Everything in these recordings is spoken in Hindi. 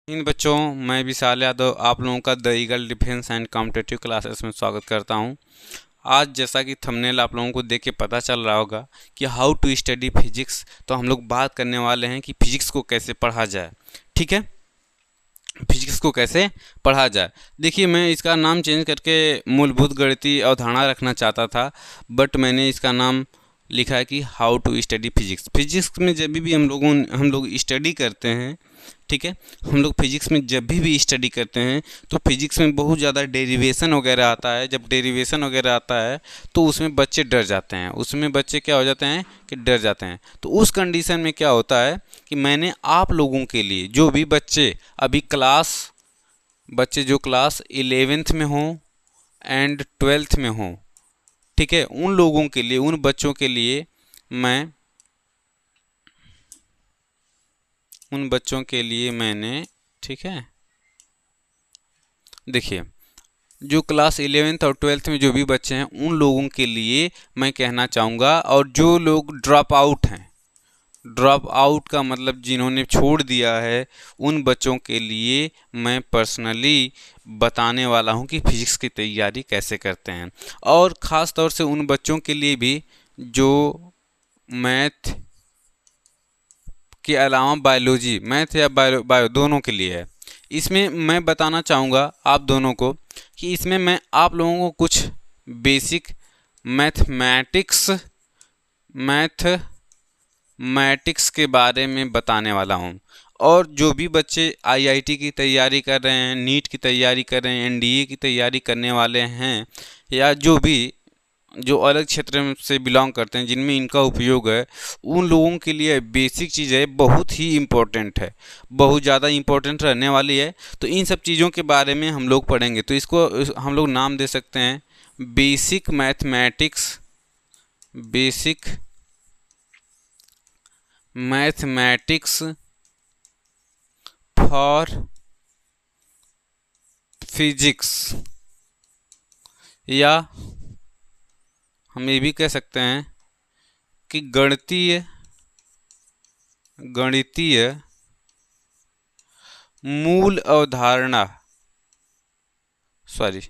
इन बच्चों, मैं विशाल यादव आप लोगों का the eagle defence and competitive classes में स्वागत करता हूं। आज जैसा कि थंबनेल आप लोगों को देख के पता चल रहा होगा कि हाउ टू स्टडी फिजिक्स, तो हम लोग बात करने वाले हैं कि फिजिक्स को कैसे पढ़ा जाए। ठीक है, फिजिक्स को कैसे पढ़ा जाए। देखिए, मैं इसका नाम चेंज करके मूलभूत गणितीय अवधारणा रखना चाहता था, बट मैंने इसका नाम लिखा है कि how to study physics. Physics में जब भी हम लोग स्टडी करते हैं, ठीक है, हम लोग फिजिक्स में जब भी स्टडी करते हैं तो फिजिक्स में बहुत ज़्यादा डेरिवेशन वगैरह आता है। जब डेरिवेशन वगैरह आता है तो उसमें बच्चे डर जाते हैं, उसमें बच्चे क्या हो जाते हैं कि डर जाते हैं। तो उस कंडीशन में क्या होता है कि मैंने आप लोगों के लिए, जो भी बच्चे जो क्लास 11th में हों एंड 12th में हों, ठीक है, उन लोगों के लिए, उन बच्चों के लिए मैं उन बच्चों के लिए मैंने, ठीक है, देखिए, जो क्लास 11th और 12th में जो भी बच्चे हैं उन लोगों के लिए मैं कहना चाहूँगा, और जो लोग ड्रॉप आउट हैं, ड्रॉप आउट का मतलब जिन्होंने छोड़ दिया है, उन बच्चों के लिए मैं पर्सनली बताने वाला हूं कि फिजिक्स की तैयारी कैसे करते हैं। और ख़ास तौर से उन बच्चों के लिए भी जो मैथ के अलावा बायोलॉजी, मैथ या बायो दोनों के लिए है। इसमें मैं बताना चाहूँगा आप दोनों को कि इसमें मैं आप लोगों को कुछ बेसिक मैथमेटिक्स के बारे में बताने वाला हूँ। और जो भी बच्चे आईआईटी की तैयारी कर रहे हैं, नीट की तैयारी कर रहे हैं, एनडीए की तैयारी करने वाले हैं, या जो अलग क्षेत्र से बिलोंग करते हैं जिनमें इनका उपयोग है, उन लोगों के लिए बेसिक चीज़ है, बहुत ही इम्पोर्टेंट है, बहुत ज़्यादा इम्पोर्टेंट रहने वाली है। तो इन सब चीज़ों के बारे में हम लोग पढ़ेंगे। तो इसको हम लोग नाम दे सकते हैं बेसिक मैथमेटिक्स फॉर फिजिक्स, या हम ये भी कह सकते हैं कि गणितीय मूल अवधारणा, सॉरी,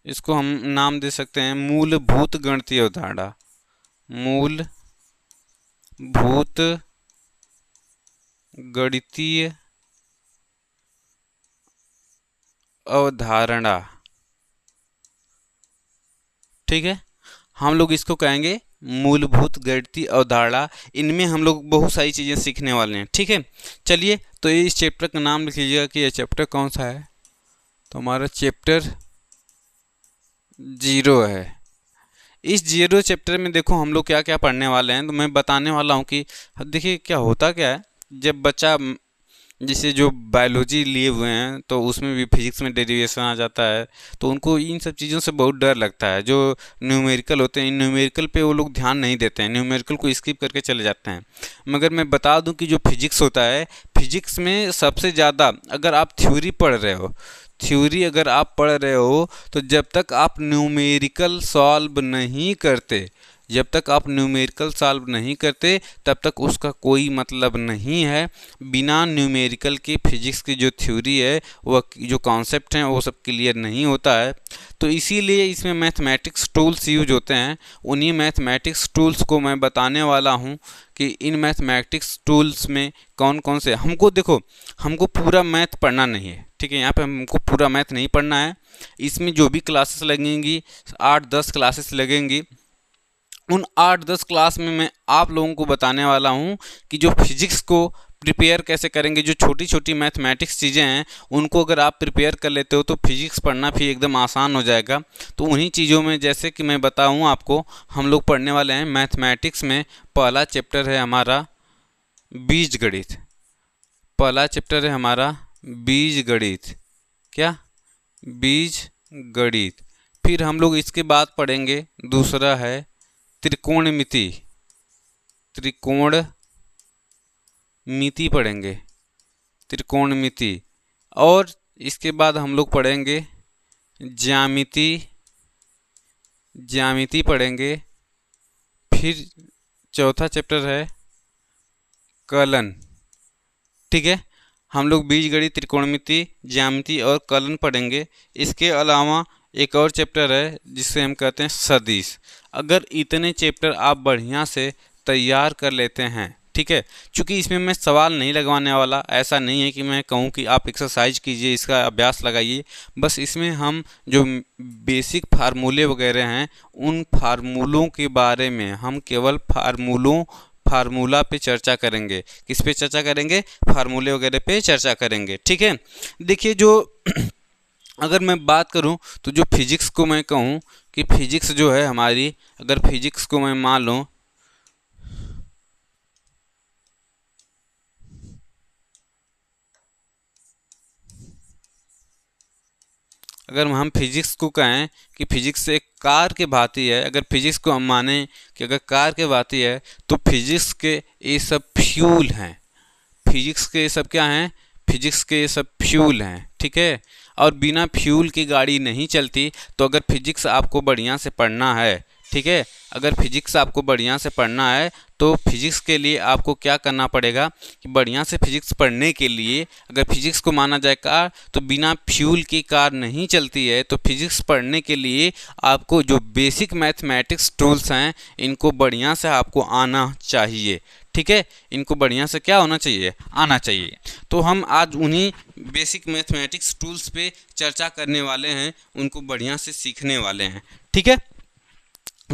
इसको हम नाम दे सकते हैं मूलभूत गणितीय अवधारणा, मूलभूत गणितीय अवधारणा। ठीक है, हम लोग इसको कहेंगे मूलभूत गणितीय अवधारणा। इनमें हम लोग बहुत सारी चीज़ें सीखने वाले हैं। ठीक है, चलिए, तो इस चैप्टर का नाम लिख लीजिएगा कि यह चैप्टर कौन सा है। तो हमारा चैप्टर 0 है। इस 0 चैप्टर में देखो हम लोग क्या क्या पढ़ने वाले हैं। तो मैं बताने वाला हूँ कि देखिए क्या होता क्या है। जब बच्चा, जैसे जो बायोलॉजी लिए हुए हैं तो उसमें भी फिजिक्स में डेरिवेशन आ जाता है, तो उनको इन सब चीज़ों से बहुत डर लगता है। जो न्यूमेरिकल होते हैं, इन न्यूमेरिकल पे वो लोग ध्यान नहीं देते हैं, न्यूमेरिकल को स्किप करके चले जाते हैं। मगर मैं बता दूं कि जो फिजिक्स होता है, फिजिक्स में सबसे ज़्यादा अगर आप थ्योरी पढ़ रहे हो, तो जब तक आप न्यूमेरिकल सॉल्व नहीं करते तब तक उसका कोई मतलब नहीं है। बिना न्यूमेरिकल के फिजिक्स की जो थ्योरी है, वह जो कॉन्सेप्ट हैं, वो सब क्लियर नहीं होता है। तो इसीलिए इसमें मैथमेटिक्स टूल्स यूज होते हैं। उन्हीं मैथमेटिक्स टूल्स को मैं बताने वाला हूँ कि इन मैथमेटिक्स टूल्स में कौन कौन से, हमको पूरा मैथ पढ़ना नहीं है। ठीक है, यहाँ पे हमको पूरा मैथ नहीं पढ़ना है। इसमें जो भी क्लासेस लगेंगी, 8-10 क्लासेस लगेंगी, उन 8-10 क्लास में मैं आप लोगों को बताने वाला हूँ कि जो फिजिक्स को प्रिपेयर कैसे करेंगे। जो छोटी छोटी मैथमेटिक्स चीज़ें हैं उनको अगर आप प्रिपेयर कर लेते हो तो फिजिक्स पढ़ना भी एकदम आसान हो जाएगा। तो उन्हीं चीज़ों में, जैसे कि मैं बताऊँ आपको, हम लोग पढ़ने वाले हैं मैथमेटिक्स में पहला चैप्टर है हमारा बीजगणित। पहला चैप्टर है हमारा बीजगणित। क्या? बीजगणित। फिर हम लोग इसके बाद पढ़ेंगे, दूसरा है त्रिकोणमिति। त्रिकोणमिति पढ़ेंगे, त्रिकोणमिति। और इसके बाद हम लोग पढ़ेंगे ज्यामिति पढ़ेंगे। फिर चौथा चैप्टर है कलन। ठीक है। हम लोग बीजगणित, त्रिकोणमिति, ज्यामिति और कलन पढ़ेंगे। इसके अलावा एक और चैप्टर है जिसे हम कहते हैं सदिश। अगर इतने चैप्टर आप बढ़िया से तैयार कर लेते हैं, ठीक है, क्योंकि इसमें मैं सवाल नहीं लगवाने वाला, ऐसा नहीं है कि मैं कहूँ कि आप एक्सरसाइज कीजिए, इसका अभ्यास लगाइए। बस इसमें हम जो बेसिक फार्मूले वगैरह हैं उन फार्मूलों के बारे में हम केवल फार्मूला पे चर्चा करेंगे। किस पे चर्चा करेंगे? फार्मूले वगैरह पे चर्चा करेंगे, ठीक है। देखिए, जो अगर मैं बात करूं तो जो फिजिक्स को मैं कहूं कि फिजिक्स जो है हमारी, अगर फिजिक्स को मैं मान लूं, अगर हम फिजिक्स को कहें कि फिजिक्स एक कार के भांति है, अगर फिजिक्स को हम माने कि अगर कार के भांति है, तो फिजिक्स के ये सब फ्यूल हैं। फिजिक्स के ये सब क्या हैं? फिजिक्स के ये सब फ्यूल हैं, ठीक है। और बिना फ्यूल की गाड़ी नहीं चलती। तो अगर फिजिक्स आपको बढ़िया से पढ़ना है, ठीक है, अगर फिजिक्स आपको बढ़िया से पढ़ना है तो फिजिक्स के लिए आपको क्या करना पड़ेगा कि बढ़िया से फिजिक्स पढ़ने के लिए, अगर फिजिक्स को माना जाए कार, तो बिना फ्यूल की कार नहीं चलती है। तो फिजिक्स पढ़ने के लिए आपको जो बेसिक मैथमेटिक्स टूल्स हैं इनको बढ़िया से आपको आना चाहिए, ठीक है। इनको बढ़िया से क्या होना चाहिए? आना चाहिए। तो हम आज उन्हीं बेसिक मैथमेटिक्स टूल्स पे चर्चा करने वाले हैं, उनको बढ़िया से सीखने वाले हैं, ठीक है।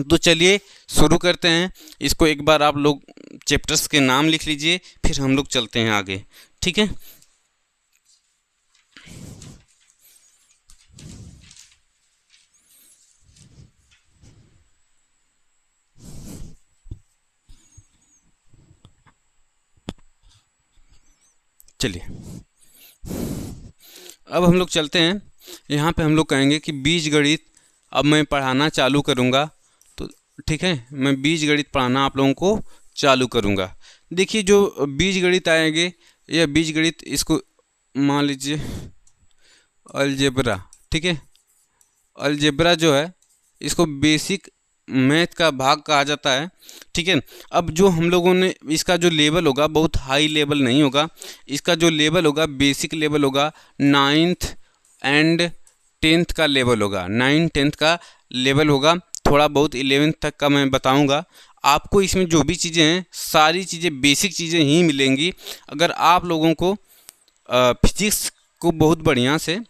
तो चलिए शुरू करते हैं। इसको एक बार आप लोग चैप्टर्स के नाम लिख लीजिए, फिर हम लोग चलते हैं आगे, ठीक है। चलिए अब हम लोग चलते हैं। यहाँ पे हम लोग कहेंगे कि बीजगणित अब मैं पढ़ाना चालू करूँगा, तो ठीक है, मैं बीजगणित पढ़ाना आप लोगों को चालू करूँगा। देखिए, जो बीजगणित आएंगे, यह बीजगणित, इसको मान लीजिए अलजेब्रा, ठीक है। अलजेब्रा जो है इसको बेसिक मैथ का भाग कहा जाता है, ठीक है। अब जो हम लोगों ने, इसका जो लेवल होगा बहुत हाई लेवल नहीं होगा, इसका जो लेवल होगा बेसिक लेवल होगा, 9th एंड 10th का लेवल होगा, 9 10th का लेवल होगा। थोड़ा बहुत 11th तक का मैं बताऊंगा आपको। इसमें जो भी चीज़ें हैं सारी चीज़ें बेसिक चीज़ें ही मिलेंगी। अगर आप लोगों को फिजिक्स को बहुत बढ़िया से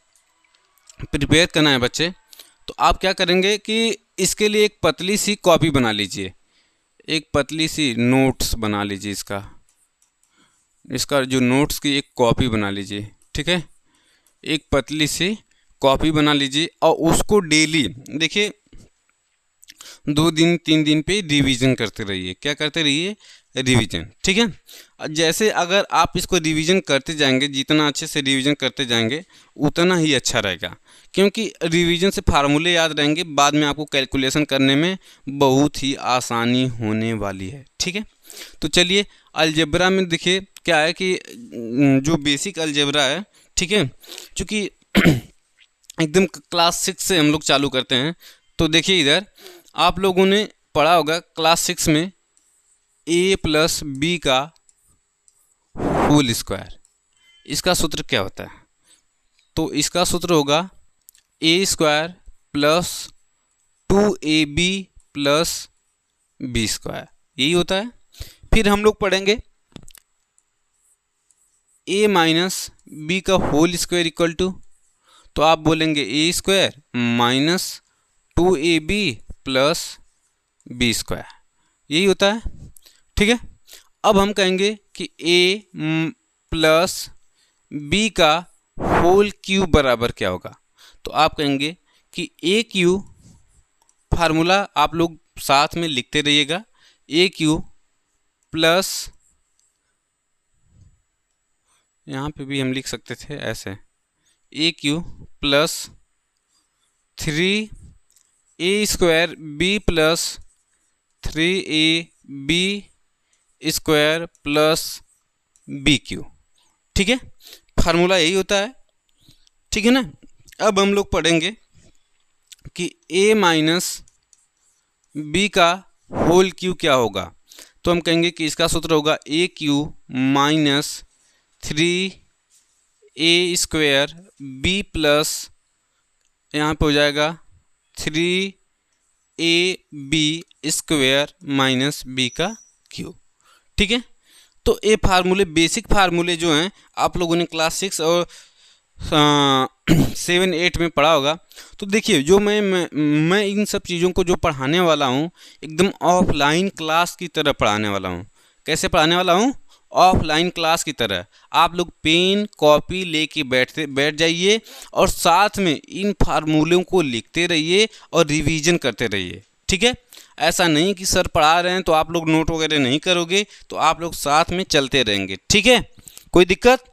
प्रिपेयर करना है बच्चे, तो आप क्या करेंगे कि इसके लिए एक पतली सी कॉपी बना लीजिए, एक पतली सी नोट्स बना लीजिए, इसका जो नोट्स की एक कॉपी बना लीजिए, ठीक है। एक पतली सी कॉपी बना लीजिए और उसको डेली, देखिए, 2 दिन 3 दिन पे रिवीजन करते रहिए। क्या करते रहिए? रिवीजन, ठीक है। जैसे अगर आप इसको रिवीजन करते जाएंगे, जितना अच्छे से रिवीजन करते जाएंगे उतना ही अच्छा रहेगा, क्योंकि रिवीजन से फार्मूले याद रहेंगे, बाद में आपको कैलकुलेशन करने में बहुत ही आसानी होने वाली है, ठीक है। तो चलिए, अलजेब्रा में देखिए क्या है कि जो बेसिक अलजेब्रा है, ठीक है, चूँकि एकदम क्लास 6 से हम लोग चालू करते हैं। तो देखिए, इधर आप लोगों ने पढ़ा होगा क्लास 6 में a+b का होल स्क्वायर, इसका सूत्र क्या होता है? तो इसका सूत्र होगा a² + 2ab + b², यही होता है। फिर हम लोग पढ़ेंगे a - b का होल स्क्वायर इक्वल टू, तो आप बोलेंगे a² - 2ab + b², यही होता है, ठीक है। अब हम कहेंगे कि a + b का होल क्यूब बराबर क्या होगा? तो आप कहेंगे कि a³ फार्मूला आप लोग साथ में लिखते रहिएगा, a³ प्लस, यहाँ पे भी हम लिख सकते थे ऐसे, a³ + 3a² b + 3ab² + bq, ठीक है। फार्मूला यही होता है, ठीक है ना। अब हम लोग पढ़ेंगे कि a - b का होल क्यूब क्या होगा। तो हम कहेंगे कि इसका सूत्र होगा a³ - 3a² b प्लस यहाँ पे हो जाएगा 3ab² माइनस b का क्यूब। ठीक है, तो ये फार्मूले, बेसिक फार्मूले जो हैं आप लोगों ने क्लास 6 और 7 8 में पढ़ा होगा। तो देखिए, जो मैं इन सब चीज़ों को जो पढ़ाने वाला हूँ एकदम ऑफलाइन क्लास की तरह पढ़ाने वाला हूँ। कैसे पढ़ाने वाला हूँ? ऑफलाइन क्लास की तरह। आप लोग पेन कॉपी लेके बैठ जाइए और साथ में इन फार्मूलों को लिखते रहिए और रिवीजन करते रहिए। ठीक है, ऐसा नहीं कि सर पढ़ा रहे हैं तो आप लोग नोट वगैरह नहीं करोगे, तो आप लोग साथ में चलते रहेंगे। ठीक है, कोई दिक्कत?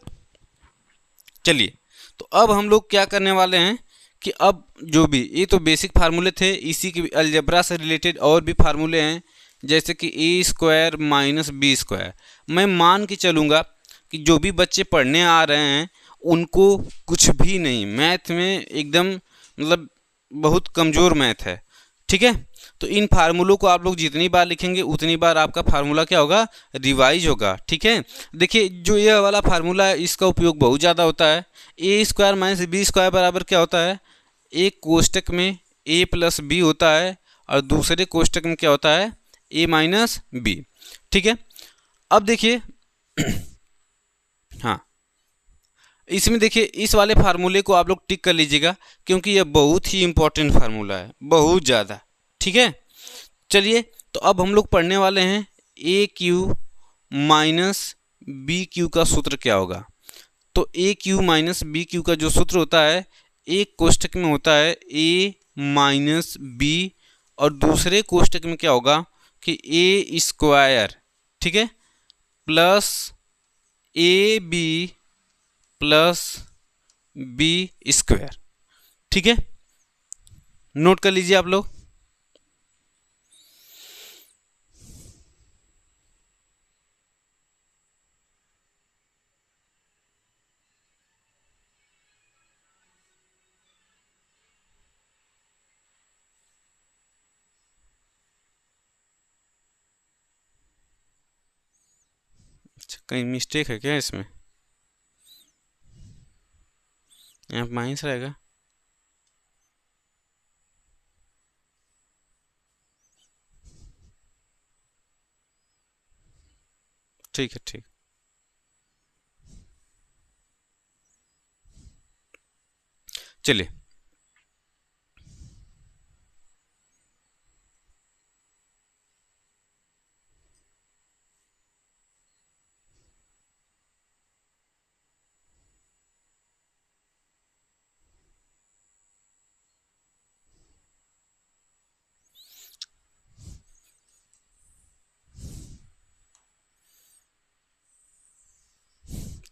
चलिए, तो अब हम लोग क्या करने वाले हैं कि अब जो भी, ये तो बेसिक फार्मूले थे, इसी के अलजेब्रा से रिलेटेड और भी फार्मूले हैं, जैसे कि a² माइनस b²। मैं मान के चलूँगा कि जो भी बच्चे पढ़ने आ रहे हैं उनको कुछ भी नहीं, मैथ में एकदम मतलब बहुत कमज़ोर मैथ है। ठीक है, तो इन फार्मूलों को आप लोग जितनी बार लिखेंगे उतनी बार आपका फार्मूला क्या होगा? रिवाइज होगा। ठीक है, देखिए जो ये वाला फार्मूला है इसका उपयोग बहुत ज़्यादा होता है। a² माइनस b² बराबर क्या होता है? एक कोष्टक में a प्लस b होता है और दूसरे कोष्टक में क्या होता है? a minus b। ठीक है, अब देखिए हाँ, इसमें देखिए इस वाले फार्मूले को आप लोग टिक कर लीजिएगा क्योंकि यह बहुत ही इंपॉर्टेंट फार्मूला है, बहुत ज़्यादा। ठीक है, चलिए, तो अब हम लोग पढ़ने वाले हैं a³ माइनस b³ का सूत्र क्या होगा। तो a³ माइनस b³ का जो सूत्र होता है, एक कोष्टक में होता है a माइनस b और दूसरे कोष्टक में क्या होगा कि a², ठीक है, प्लस ab प्लस b²। ठीक है, नोट कर लीजिए आप लोग। अच्छा, कहीं मिस्टेक है क्या इसमें? यहाँ माइनस रहेगा। ठीक है, ठीक। चलिए,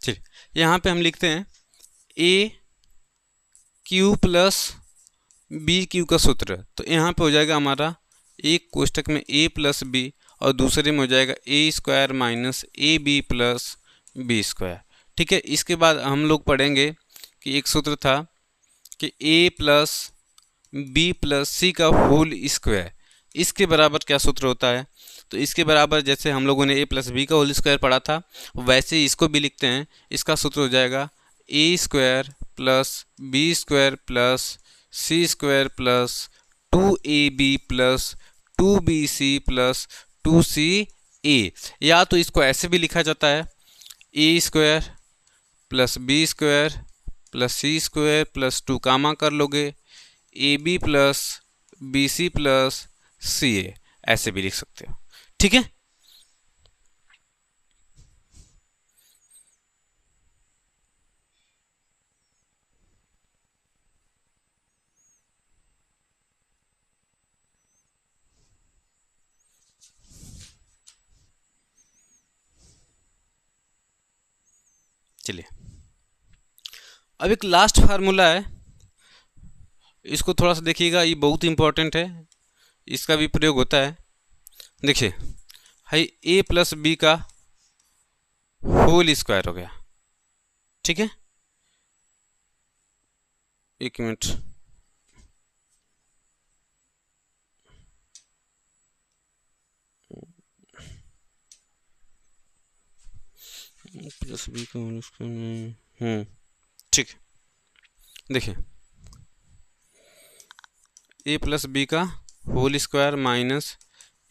चलिए यहाँ पे हम लिखते हैं a³ प्लस b³ का सूत्र। तो यहाँ पे हो जाएगा हमारा एक कोष्टक में a प्लस b और दूसरे में हो जाएगा a² minus ab plus b²। ठीक है, इसके बाद हम लोग पढ़ेंगे कि एक सूत्र था कि a plus b plus c का होल स्क्वायर, इसके बराबर क्या सूत्र होता है? तो इसके बराबर जैसे हम लोगों ने a प्लस बी का होल स्क्वायर पढ़ा था वैसे ही इसको भी लिखते हैं। इसका सूत्र हो जाएगा a² plus b² plus c² plus 2ab plus 2bc plus 2ca। या तो इसको ऐसे भी लिखा जाता है a² plus b² plus c² plus 2 कामा कर लोगे ab plus bc plus ca, ऐसे भी लिख सकते हो। ठीक है, चलिए अब एक लास्ट फार्मूला है, इसको थोड़ा सा देखिएगा, ये बहुत इंपॉर्टेंट है, इसका भी प्रयोग होता है। देखिए, हाई a प्लस बी का होल स्क्वायर हो गया। ठीक है, एक मिनट, प्लस बी का होल स्क्वायर। ठीक है, देखिए ए प्लस बी का होल स्क्वायर माइनस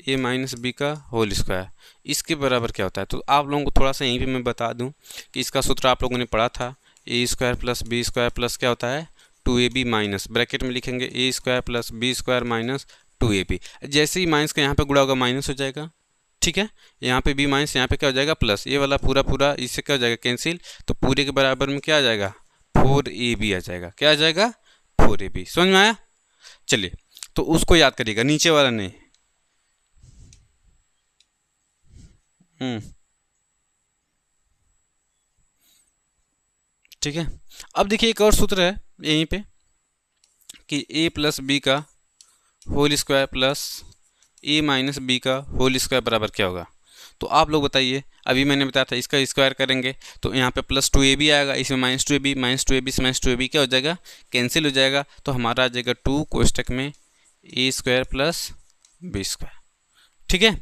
ए माइनस बी का होल स्क्वायर, इसके बराबर क्या होता है। तो आप लोगों को थोड़ा सा यहीं पे मैं बता दूं कि इसका सूत्र आप लोगों ने पढ़ा था, A square plus B square plus क्या होता है 2ab माइनस ब्रैकेट में लिखेंगे A square plus B square minus 2ab। जैसे ही माइनस का यहाँ पे गुणा होगा माइनस हो जाएगा, ठीक है। यहाँ पे बी माइनस यहाँ पे क्या हो जाएगा प्लस, ये वाला पूरा पूरा इससे क्या हो जाएगा कैंसिल, तो पूरे के बराबर में क्या आ जाएगा 4ab आ जाएगा। क्या आ जाएगा 4ab। समझ में आया। चलिए तो उसको याद करिएगा, नीचे वाला नहीं। ठीक है। अब देखिए एक और सूत्र है यहीं पे कि ए प्लस बी का होल स्क्वायर प्लस ए माइनस बी का होल स्क्वायर बराबर क्या होगा। तो आप लोग बताइए, अभी मैंने बताया था इसका स्क्वायर करेंगे तो यहाँ पे प्लस 2ab आएगा, इसमें माइनस 2ab से माइनस 2ab क्या हो जाएगा कैंसिल हो जाएगा, तो हमारा आ जाएगा 2 कोष्टक में ए स्क्वायर प्लस बी स्क्वायर। ठीक है।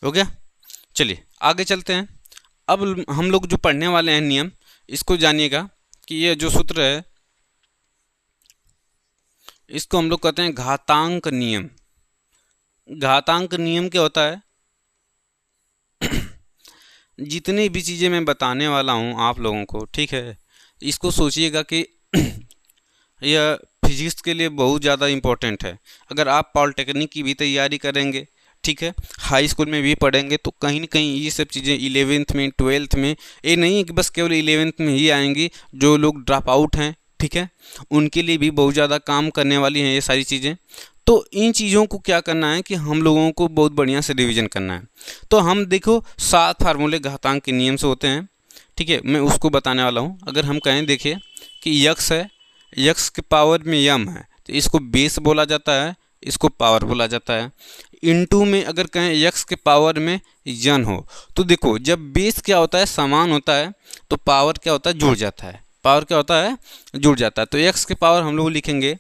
हो गया। चलिए आगे चलते हैं। अब हम लोग जो पढ़ने वाले हैं नियम, इसको जानिएगा कि ये जो सूत्र है इसको हम लोग कहते हैं घातांक नियम। घातांक नियम क्या होता है, जितनी भी चीज़ें मैं बताने वाला हूँ आप लोगों को, ठीक है, इसको सोचिएगा कि यह फिजिक्स के लिए बहुत ज़्यादा इम्पोर्टेंट है। अगर आप पॉलिटेक्निक की भी तैयारी करेंगे, ठीक है, हाई स्कूल में भी पढ़ेंगे, तो कहीं ना कहीं ये सब चीज़ें 11th में 12th में, ये नहीं है कि बस केवल 11th में ही आएंगी। जो लोग ड्रॉप आउट हैं, ठीक है, उनके लिए भी बहुत ज़्यादा काम करने वाली हैं ये सारी चीज़ें। तो इन चीज़ों को क्या करना है कि हम लोगों को बहुत बढ़िया से रिवीजन करना है। तो हम देखो 7 फार्मूले घातांक के नियम से होते हैं, ठीक है, मैं उसको बताने वाला हूँ। अगर हम कहें देखिए कि यक्स है, यक्स के पावर में यम है, तो इसको बेस बोला जाता है, इसको पावर बोला जाता है। इनटू में अगर कहें यक्स के पावर में यन हो, तो देखो जब बेस क्या होता है समान होता है तो पावर क्या होता है जुड़ जाता है, पावर क्या होता है जुड़ जाता है। तो यक्स के पावर हम लोग लिखेंगे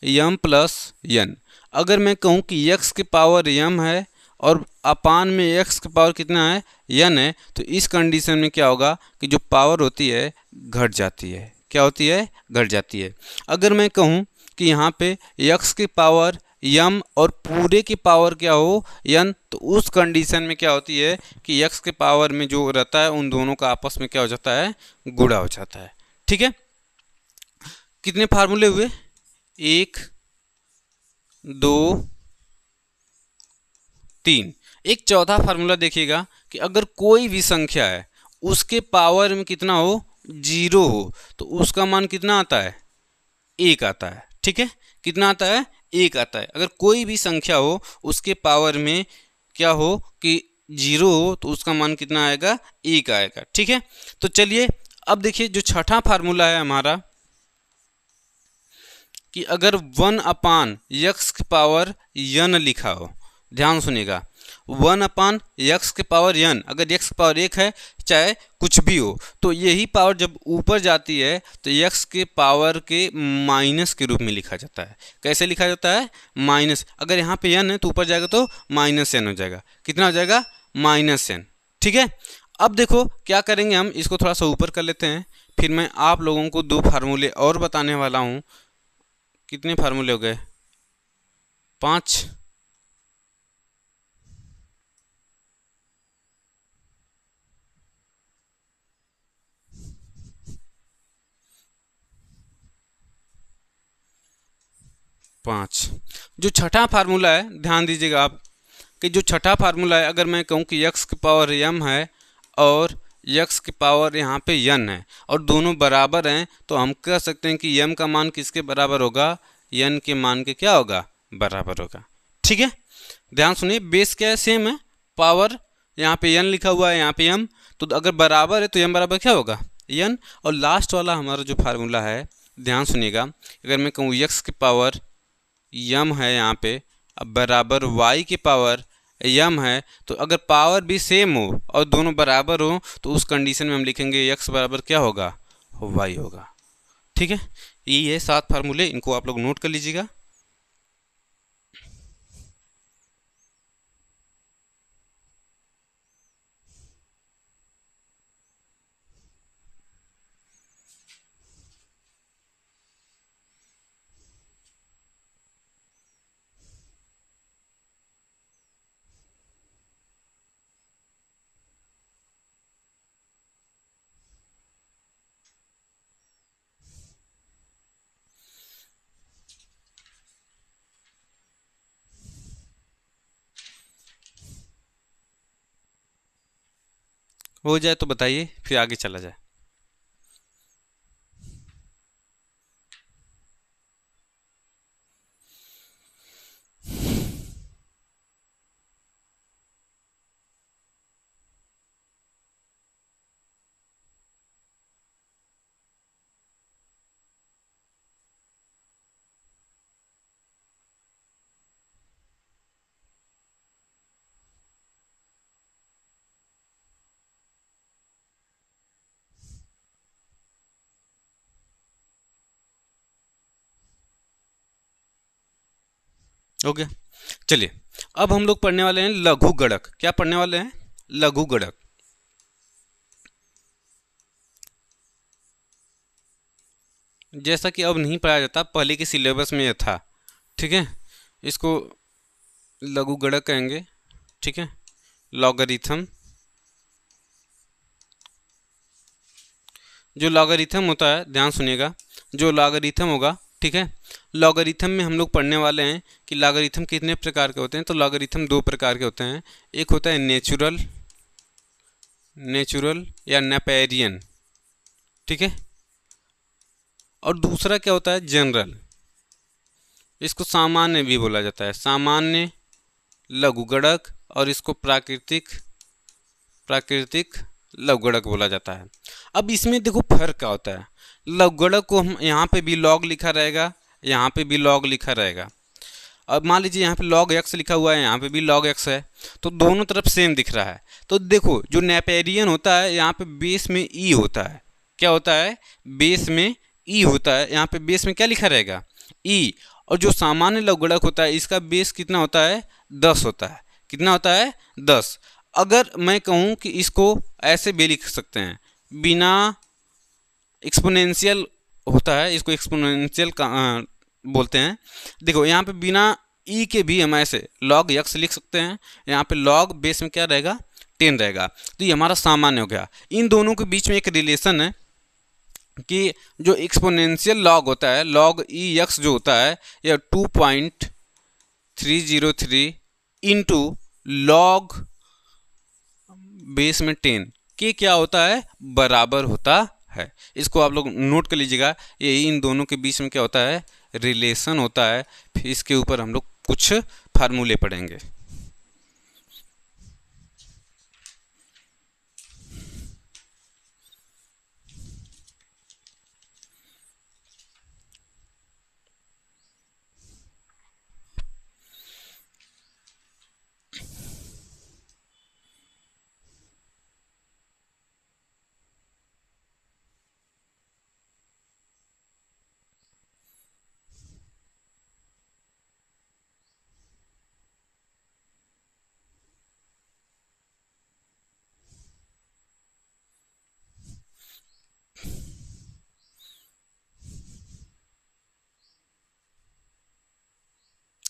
यम प्लस यन। अगर मैं कहूँ कि यक्स के पावर यम है और अपान में एक्स की पावर कितना है यन है, तो इस कंडीशन में क्या होगा कि जो पावर होती है घट जाती है। क्या होती है घट जाती है। अगर मैं कहूँ कि यहाँ पे एक्स की पावर यम और पूरे की पावर क्या हो यन, तो उस कंडीशन में क्या होती है कि एक्स के पावर में जो रहता है उन दोनों का आपस में क्या हो जाता है गुणा हो जाता है। ठीक है। कितने फार्मूले हुए 1 2 3। एक चौथा फार्मूला देखिएगा कि अगर कोई भी संख्या है उसके पावर में कितना हो 0 हो, तो उसका मान कितना आता है 1 आता है। ठीक है, कितना आता है 1 आता है। अगर कोई भी संख्या हो उसके पावर में क्या हो कि 0 हो, तो उसका मान कितना आएगा 1 आएगा। ठीक है। तो चलिए अब देखिए जो छठा फार्मूला है हमारा कि अगर 1 अपान यक्स की पावर यन लिखा हो, ध्यान सुनिएगा 1 अपान यक्स के पावर यन, अगर यक्स की पावर 1 है चाहे कुछ भी हो, तो यही पावर जब ऊपर जाती है तो यक्स के पावर के माइनस के रूप में लिखा जाता है। कैसे लिखा जाता है माइनस। अगर यहाँ पे यन है तो ऊपर जाएगा तो माइनस एन हो जाएगा। कितना हो जाएगा माइनस एन। ठीक है। अब देखो क्या करेंगे हम, इसको थोड़ा सा ऊपर कर लेते हैं, फिर मैं आप लोगों को 2 फार्मूले और बताने वाला हूँ। कितने फार्मूले हो गए 5। जो छठा फार्मूला है ध्यान दीजिएगा आप कि जो छठा फार्मूला है, अगर मैं कहूँ कि यक्स की पावर यम है और यक्स की पावर यहाँ पे यन है और दोनों बराबर हैं, तो हम कह सकते हैं कि यम का मान किसके बराबर होगा यन के मान के क्या होगा बराबर होगा। ठीक है। ध्यान सुनिए बेस क्या है सेम है, पावर यहाँ पे यन लिखा हुआ है यहाँ पे यम, तो अगर बराबर है तो यम बराबर क्या होगा यन। और लास्ट वाला हमारा जो फार्मूला है ध्यान सुनिएगा, अगर मैं कहूँ यक्स की पावर यम है यहाँ पे अब बराबर y की पावर m है, तो अगर पावर भी सेम हो और दोनों बराबर हो तो उस कंडीशन में हम लिखेंगे x बराबर क्या होगा, y होगा। ठीक है, ये 7 फार्मूले, इनको आप लोग नोट कर लीजिएगा। हो जाए तो बताइए, फिर आगे चला जाए। हो गया। चलिए, अब हम लोग पढ़ने वाले हैं लघु गणक। क्या पढ़ने वाले हैं, लघु गणक। जैसा कि अब नहीं पढ़ाया जाता, पहले के सिलेबस में यह था। ठीक है, इसको लघु गणक कहेंगे। ठीक है, लॉगरिथम, जो लॉगरिथम होता है, ध्यान सुनिएगा, जो लॉगरिथम होगा, ठीक है, लॉगरिथम में हम लोग पढ़ने वाले हैं कि लॉगरिथम कितने प्रकार के होते हैं। तो लॉगरिथम 2 प्रकार के होते हैं। एक होता है नेचुरल, नेचुरल या नेपेरियन, ठीक है, और दूसरा क्या होता है, जनरल। इसको सामान्य भी बोला जाता है, सामान्य लघुगणक, और इसको प्राकृतिक, प्राकृतिक लघुगणक बोला जाता है। अब इसमें देखो फर्क क्या होता है। लघुगणक को हम यहाँ पे भी लॉग लिखा रहेगा, यहाँ पे भी लॉग लिखा रहेगा। अब मान लीजिए यहाँ पे लॉग एक्स लिखा हुआ है, यहाँ पे भी लॉग एक्स है, तो दोनों तरफ सेम दिख रहा है। तो देखो, जो नेपेरियन होता है, यहाँ पे बेस में ई होता है। क्या होता है, बेस में ई होता है। यहाँ पे बेस में क्या लिखा रहेगा, ई। और जो सामान्य लघुगणक होता है, इसका बेस कितना होता है, 10 होता है। कितना होता है, 10। अगर मैं कहूँ कि इसको ऐसे भी लिख सकते हैं, बिना एक्सपोनेंशियल होता है, इसको एक्सपोनेंशियल बोलते हैं। देखो, यहाँ पे बिना ई के भी हम ऐसे लॉग यक्स लिख सकते हैं। यहाँ पे लॉग बेस में क्या रहेगा, 10 रहेगा। तो ये हमारा सामान्य हो गया। इन दोनों के बीच में एक रिलेशन है कि जो एक्सपोनेंशियल लॉग होता है, लॉग ई यक्स जो होता है, यह 2.303 इंटू लॉग बेस में 10 के क्या होता है, बराबर होता है। इसको आप लोग नोट कर लीजिएगा। ये इन दोनों के बीच में क्या होता है, रिलेशन होता है। फिर इसके ऊपर हम लोग कुछ फार्मूले पढ़ेंगे।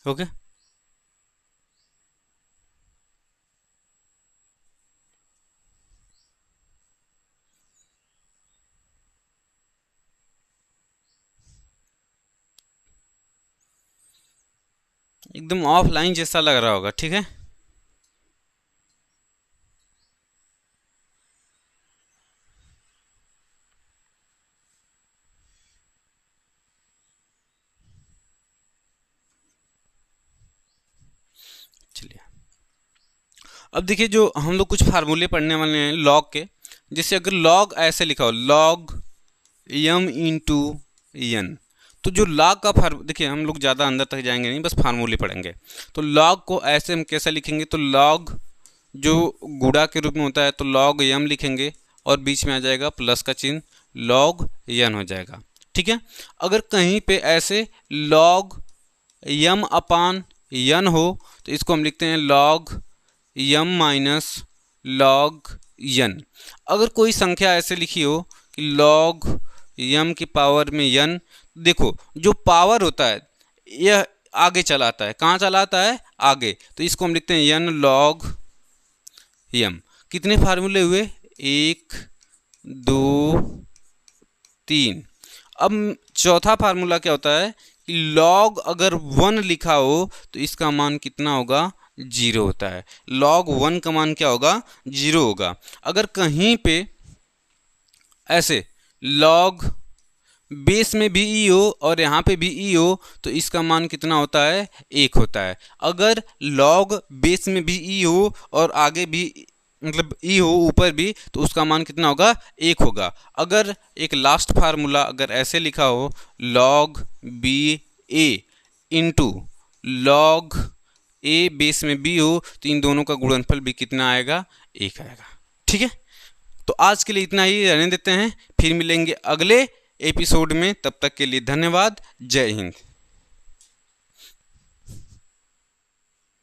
ओके, एकदम ऑफलाइन जैसा लग रहा होगा। ठीक है, चलिए, अब देखिए, जो हम लोग कुछ फार्मूले पढ़ने वाले हैं लॉग के। जैसे अगर लॉग ऐसे लिखा हो, लॉग यम इंटू एन, तो जो लॉग का देखिए हम लोग ज़्यादा अंदर तक जाएंगे नहीं, बस फार्मूले पढ़ेंगे। तो लॉग को ऐसे हम कैसे लिखेंगे, तो लॉग जो गुणा के रूप में होता है तो लॉग यम लिखेंगे और बीच में आ जाएगा प्लस का चिन्ह, लॉग यन हो जाएगा। ठीक है, अगर कहीं पे ऐसे लॉग यम अपान यन हो तो इसको हम लिखते हैं लॉग यम माइनस लॉग यन। अगर कोई संख्या ऐसे लिखी हो कि लॉग यम की पावर में यन, देखो जो पावर होता है यह आगे चलाता है, कहाँ चलाता है, आगे, तो इसको हम लिखते हैं यन लॉग यम। कितने फार्मूले हुए, 1 2 3। अब चौथा फार्मूला क्या होता है कि लॉग अगर 1 लिखा हो तो इसका मान कितना होगा, 0 होता है। लॉग 1 का मान क्या होगा, 0 होगा। अगर कहीं पे ऐसे लॉग बेस में भी ई हो और यहाँ पे भी ई हो तो इसका मान कितना होता है, 1 होता है। अगर लॉग बेस में भी ई हो और आगे भी मतलब ई हो ऊपर भी तो उसका मान कितना होगा, 1 होगा। अगर एक लास्ट फार्मूला अगर ऐसे लिखा हो लॉग बी ए इंटू लॉग ए बेस में बी हो तो इन दोनों का गुणनफल भी कितना आएगा, 1 आएगा। ठीक है, तो आज के लिए इतना ही रहने देते हैं, फिर मिलेंगे अगले एपिसोड में। तब तक के लिए धन्यवाद, जय हिंद।